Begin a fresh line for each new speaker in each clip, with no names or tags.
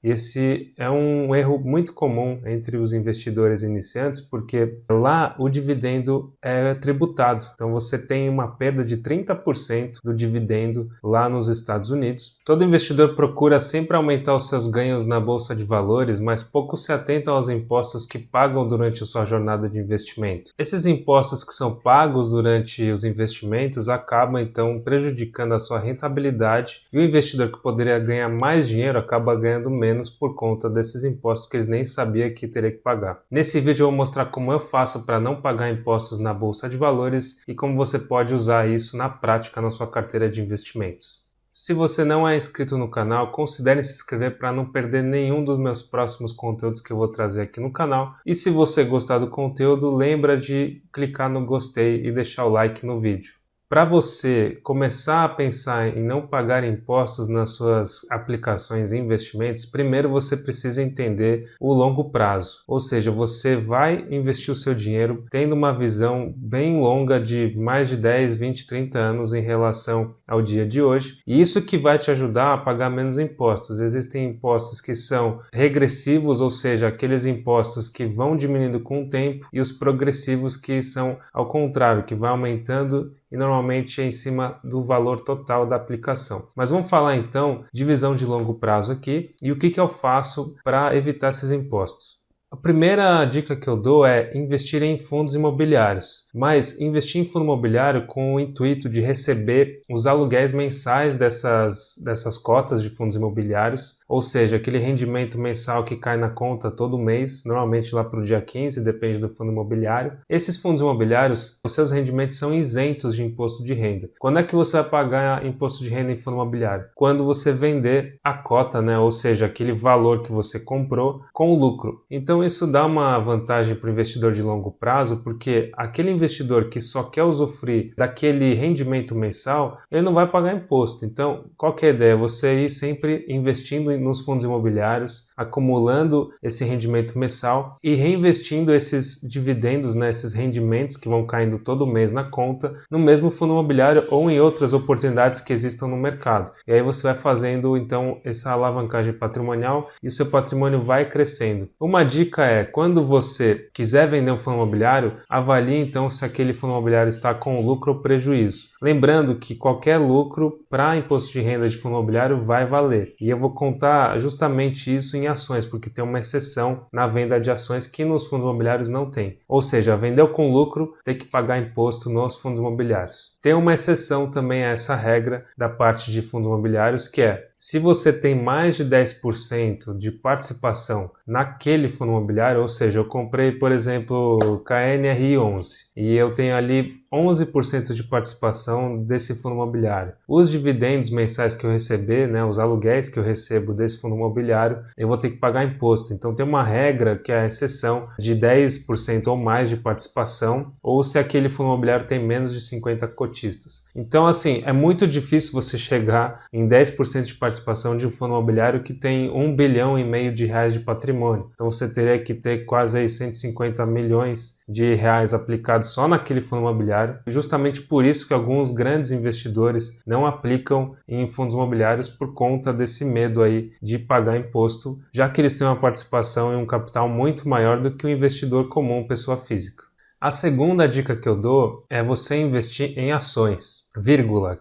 E esse é um erro muito comum entre os investidores iniciantes, porque lá o dividendo é tributado. Então você tem uma perda de 30% do dividendo lá nos Estados Unidos. Todo investidor procura sempre aumentar os seus ganhos na bolsa de valores, mas poucos se atentam aos impostos que pagam durante a sua jornada de investimento. Esses impostos que são pagos durante os investimentos acabam então prejudicando a sua rentabilidade, e o investidor que poderia ganhar mais dinheiro acaba ganhando menos por conta desses impostos que ele nem sabia que teria que pagar. Nesse vídeo eu vou mostrar como eu faço para não pagar impostos na bolsa de valores e como você pode usar isso na prática na sua carteira de investimentos. Se você não é inscrito no canal, considere se inscrever para não perder nenhum dos meus próximos conteúdos que eu vou trazer aqui no canal. E se você gostar do conteúdo, lembra de clicar no gostei e deixar o like no vídeo. Para você começar a pensar em não pagar impostos nas suas aplicações e investimentos, primeiro você precisa entender o longo prazo. Ou seja, você vai investir o seu dinheiro tendo uma visão bem longa de mais de 10, 20, 30 anos em relação ao dia de hoje. E isso que vai te ajudar a pagar menos impostos. Existem impostos que são regressivos, ou seja, aqueles impostos que vão diminuindo com o tempo, e os progressivos que são ao contrário, que vai aumentando e normalmente é em cima do valor total da aplicação. Mas vamos falar então de visão de longo prazo aqui e o que eu faço para evitar esses impostos. A primeira dica que eu dou é investir em fundos imobiliários, mas investir em fundo imobiliário com o intuito de receber os aluguéis mensais dessas cotas de fundos imobiliários, ou seja, aquele rendimento mensal que cai na conta todo mês, normalmente lá para o dia 15, depende do fundo imobiliário. Esses fundos imobiliários, os seus rendimentos são isentos de imposto de renda. Quando é que você vai pagar imposto de renda em fundo imobiliário? Quando você vender a cota, ou seja, aquele valor que você comprou com lucro. Então isso dá uma vantagem para o investidor de longo prazo, porque aquele investidor que só quer usufruir daquele rendimento mensal, ele não vai pagar imposto. Então, qual que é a ideia? Você ir sempre investindo nos fundos imobiliários, acumulando esse rendimento mensal e reinvestindo esses dividendos, esses rendimentos que vão caindo todo mês na conta, no mesmo fundo imobiliário ou em outras oportunidades que existam no mercado. E aí você vai fazendo então essa alavancagem patrimonial e o seu patrimônio vai crescendo. Uma dica é, quando você quiser vender um fundo imobiliário, avalie então se aquele fundo imobiliário está com lucro ou prejuízo. Lembrando que qualquer lucro para imposto de renda de fundo imobiliário vai valer. E eu vou contar justamente isso em ações, porque tem uma exceção na venda de ações que nos fundos imobiliários não tem. Ou seja, vendeu com lucro, tem que pagar imposto nos fundos imobiliários. Tem uma exceção também a essa regra da parte de fundos imobiliários, que é, se você tem mais de 10% de participação naquele fundo imobiliário, ou seja, eu comprei, por exemplo, KNRI11 e eu tenho ali 11% de participação desse fundo imobiliário. Os dividendos mensais que eu receber, os aluguéis que eu recebo desse fundo imobiliário, eu vou ter que pagar imposto. Então tem uma regra que é a exceção de 10% ou mais de participação, ou se aquele fundo imobiliário tem menos de 50 cotistas. Então assim, é muito difícil você chegar em 10% de participação de um fundo imobiliário que tem 1,5 bilhão de reais de patrimônio. Então você teria que ter quase aí 150 milhões de reais aplicados só naquele fundo imobiliário. Justamente por isso que alguns grandes investidores não aplicam em fundos imobiliários, por conta desse medo aí de pagar imposto, já que eles têm uma participação em um capital muito maior do que o investidor comum, pessoa física. A segunda dica que eu dou é você investir em ações,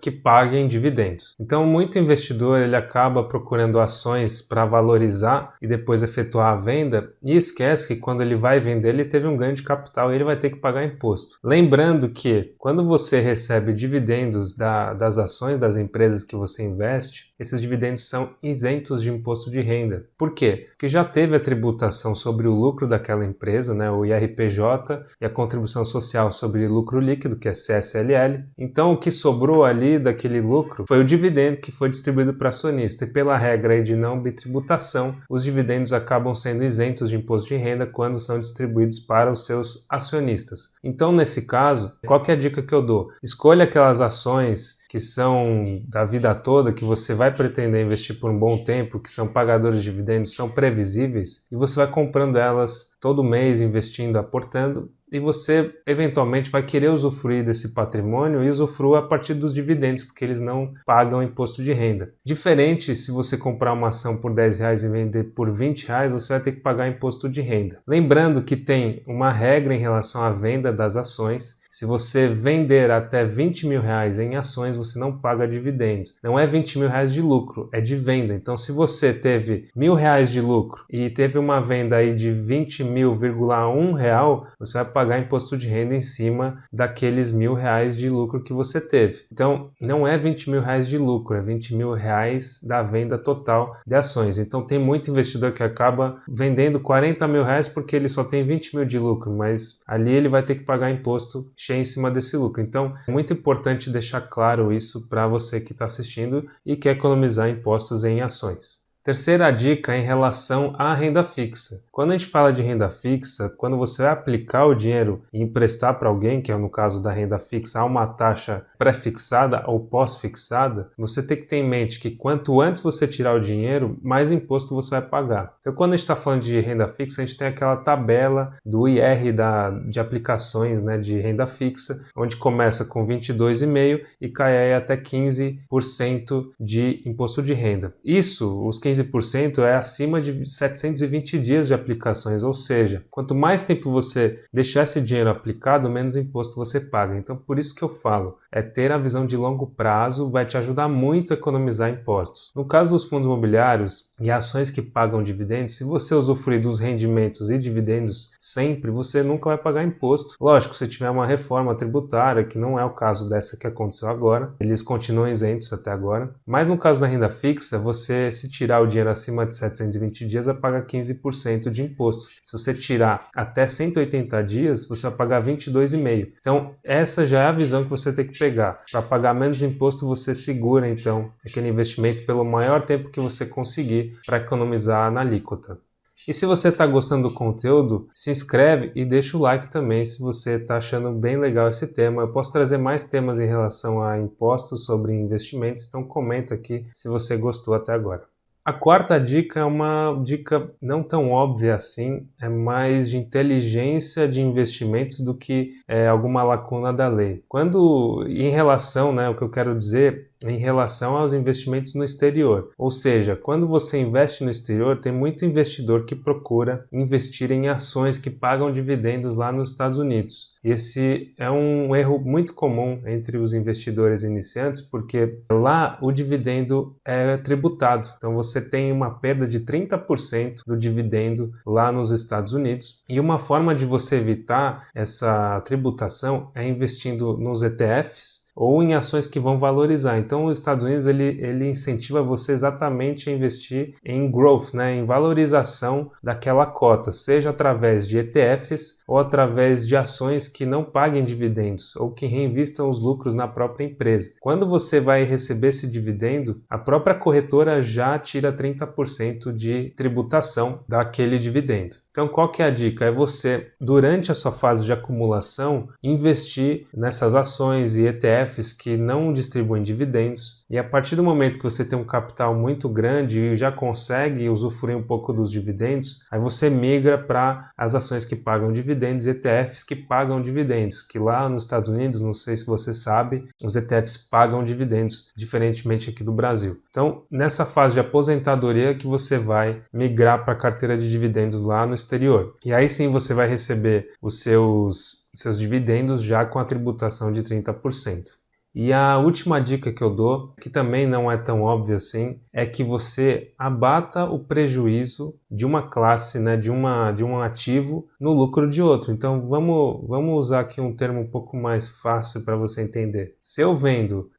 que paguem dividendos. Então, muito investidor ele acaba procurando ações para valorizar e depois efetuar a venda e esquece que quando ele vai vender ele teve um ganho de capital e ele vai ter que pagar imposto. Lembrando que quando você recebe dividendos das ações das empresas que você investe, esses dividendos são isentos de imposto de renda. Por quê? Porque já teve a tributação sobre o lucro daquela empresa, o IRPJ, e a contribuição social sobre lucro líquido, que é CSLL. Então, o que sobrou ali daquele lucro foi o dividendo que foi distribuído para acionista. E pela regra aí de não bitributação, os dividendos acabam sendo isentos de imposto de renda quando são distribuídos para os seus acionistas. Então, nesse caso, qual que é a dica que eu dou? Escolha aquelas ações que são da vida toda, que você vai pretender investir por um bom tempo, que são pagadores de dividendos, são previsíveis, e você vai comprando elas todo mês, investindo, aportando, e você eventualmente vai querer usufruir desse patrimônio e usufrua a partir dos dividendos, porque eles não pagam imposto de renda. Diferente se você comprar uma ação por R$10 e vender por R$20, você vai ter que pagar imposto de renda. Lembrando que tem uma regra em relação à venda das ações. Se você vender até R$20 mil em ações, você não paga dividendos. Não é R$20 mil de lucro, é de venda. Então, se você teve R$1.000 de lucro e teve uma venda aí de R$20.001, você vai pagar imposto de renda em cima daqueles R$1.000 de lucro que você teve. Então, não é R$20 mil de lucro, é R$20 mil da venda total de ações. Então, tem muito investidor que acaba vendendo R$40 mil porque ele só tem 20 mil de lucro, mas ali ele vai ter que pagar imposto cheio em cima desse lucro. Então, é muito importante deixar claro isso para você que está assistindo e quer economizar impostos em ações. Terceira dica em relação à renda fixa. Quando a gente fala de renda fixa, quando você vai aplicar o dinheiro e emprestar para alguém, que é no caso da renda fixa, há uma taxa pré-fixada ou pós-fixada, você tem que ter em mente que quanto antes você tirar o dinheiro, mais imposto você vai pagar. Então, quando a gente está falando de renda fixa, a gente tem aquela tabela do IR de aplicações, né, de renda fixa, onde começa com 22,5% e cai aí até 15% de imposto de renda. Isso, os 15% é acima de 720 dias de aplicações, ou seja, quanto mais tempo você deixar esse dinheiro aplicado, menos imposto você paga. Então, por isso que eu falo, ter a visão de longo prazo vai te ajudar muito a economizar impostos. No caso dos fundos imobiliários e ações que pagam dividendos, se você usufruir dos rendimentos e dividendos sempre, você nunca vai pagar imposto. Lógico, se tiver uma reforma tributária, que não é o caso dessa que aconteceu agora, eles continuam isentos até agora. Mas no caso da renda fixa, você se tirar o dinheiro acima de 720 dias, vai pagar 15% de imposto. Se você tirar até 180 dias, você vai pagar 22,5%. Então, essa já é a visão que você tem que pegar. Para pagar menos imposto, você segura, então, aquele investimento pelo maior tempo que você conseguir para economizar na alíquota. E se você está gostando do conteúdo, se inscreve e deixa o like também se você está achando bem legal esse tema. Eu posso trazer mais temas em relação a impostos sobre investimentos, então comenta aqui se você gostou até agora. A quarta dica é uma dica não tão óbvia assim, é mais de inteligência de investimentos do que alguma lacuna da lei. Em relação, o que eu quero dizer, em relação aos investimentos no exterior. Ou seja, quando você investe no exterior, tem muito investidor que procura investir em ações que pagam dividendos lá nos Estados Unidos. E esse é um erro muito comum entre os investidores iniciantes, porque lá o dividendo é tributado. Então você tem uma perda de 30% do dividendo lá nos Estados Unidos. E uma forma de você evitar essa tributação é investindo nos ETFs, ou em ações que vão valorizar. Então, os Estados Unidos ele incentiva você exatamente a investir em growth, em valorização daquela cota, seja através de ETFs ou através de ações que não paguem dividendos ou que reinvistam os lucros na própria empresa. Quando você vai receber esse dividendo, a própria corretora já tira 30% de tributação daquele dividendo. Então, qual que é a dica? É você, durante a sua fase de acumulação, investir nessas ações e ETFs que não distribuem dividendos. E a partir do momento que você tem um capital muito grande e já consegue usufruir um pouco dos dividendos, aí você migra para as ações que pagam dividendos e ETFs que pagam dividendos, que lá nos Estados Unidos, não sei se você sabe, os ETFs pagam dividendos, diferentemente aqui do Brasil. Então, nessa fase de aposentadoria que você vai migrar para a carteira de dividendos lá no exterior. E aí sim você vai receber os seus dividendos já com a tributação de 30%. E a última dica que eu dou, que também não é tão óbvia assim, é que você abata o prejuízo de uma classe, de um ativo no lucro de outro. Então vamos usar aqui um termo um pouco mais fácil para você entender. Se eu vendo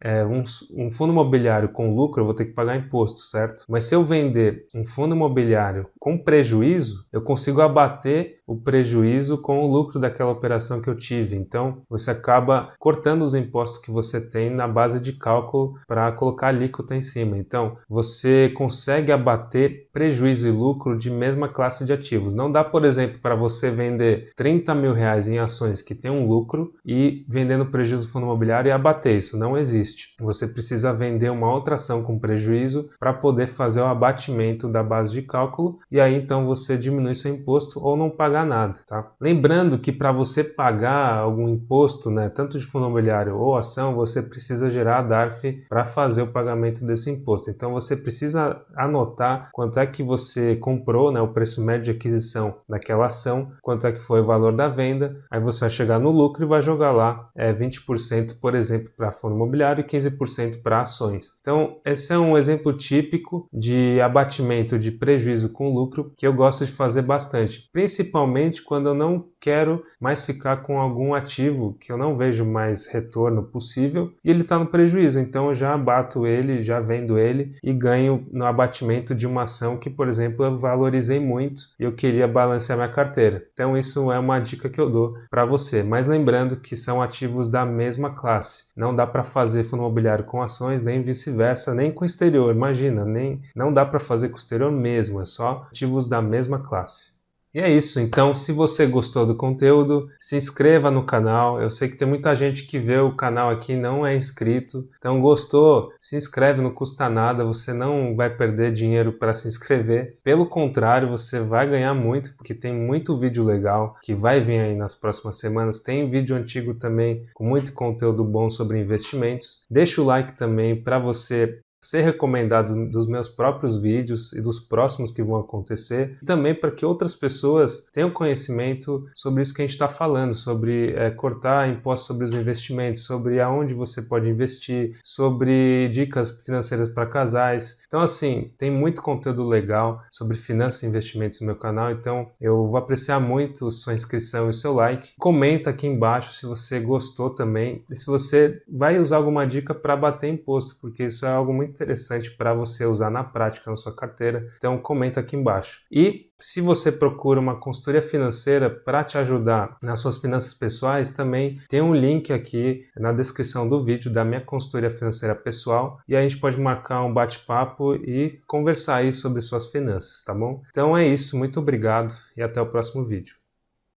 um fundo imobiliário com lucro, eu vou ter que pagar imposto, certo? Mas se eu vender um fundo imobiliário com prejuízo, eu consigo abater o prejuízo com o lucro daquela operação que eu tive. Então, você acaba cortando os impostos que você tem na base de cálculo para colocar a alíquota em cima. Então, você consegue abater prejuízo e lucro de mesma classe de ativos. Não dá, por exemplo, para você vender 30 mil reais em ações que tem um lucro e vendendo prejuízo no fundo imobiliário e abater. Isso não existe. Você precisa vender uma outra ação com prejuízo para poder fazer o abatimento da base de cálculo e aí então você diminui seu imposto ou não pagar nada, tá? Lembrando que para você pagar algum imposto, né, tanto de fundo imobiliário ou ação, você precisa gerar a DARF para fazer o pagamento desse imposto. Então você precisa anotar quanto é que você comprou, né, o preço médio de aquisição daquela ação, quanto é que foi o valor da venda, aí você vai chegar no lucro e vai jogar lá 20%, por exemplo, para fundo imobiliário e 15% para ações. Então esse é um exemplo típico de abatimento de prejuízo com lucro que eu gosto de fazer bastante, principalmente quando eu não quero mais ficar com algum ativo que eu não vejo mais retorno possível e ele está no prejuízo, então eu já abato ele, já vendo ele e ganho no abatimento de uma ação que, por exemplo, eu valorizei muito e eu queria balancear minha carteira. Então isso é uma dica que eu dou para você, mas lembrando que são ativos da mesma classe. Não dá para fazer fundo imobiliário com ações, nem vice-versa, nem com exterior, imagina, não dá para fazer com exterior mesmo, é só ativos da mesma classe. E é isso, então se você gostou do conteúdo, se inscreva no canal. Eu sei que tem muita gente que vê o canal aqui e não é inscrito, então gostou? Se inscreve, não custa nada, você não vai perder dinheiro para se inscrever. Pelo contrário, você vai ganhar muito, porque tem muito vídeo legal que vai vir aí nas próximas semanas. Tem vídeo antigo também com muito conteúdo bom sobre investimentos. Deixa o like também para você ser recomendado dos meus próprios vídeos e dos próximos que vão acontecer, e também para que outras pessoas tenham conhecimento sobre isso que a gente está falando, sobre cortar impostos sobre os investimentos, sobre aonde você pode investir, sobre dicas financeiras para casais. Então assim, tem muito conteúdo legal sobre finanças e investimentos no meu canal, então eu vou apreciar muito sua inscrição e seu like. Comenta aqui embaixo se você gostou também e se você vai usar alguma dica para bater imposto, porque isso é algo muito interessante para você usar na prática na sua carteira, então comenta aqui embaixo. E se você procura uma consultoria financeira para te ajudar nas suas finanças pessoais, também tem um link aqui na descrição do vídeo da minha consultoria financeira pessoal e aí a gente pode marcar um bate-papo e conversar aí sobre suas finanças, tá bom? Então é isso, muito obrigado e até o próximo vídeo.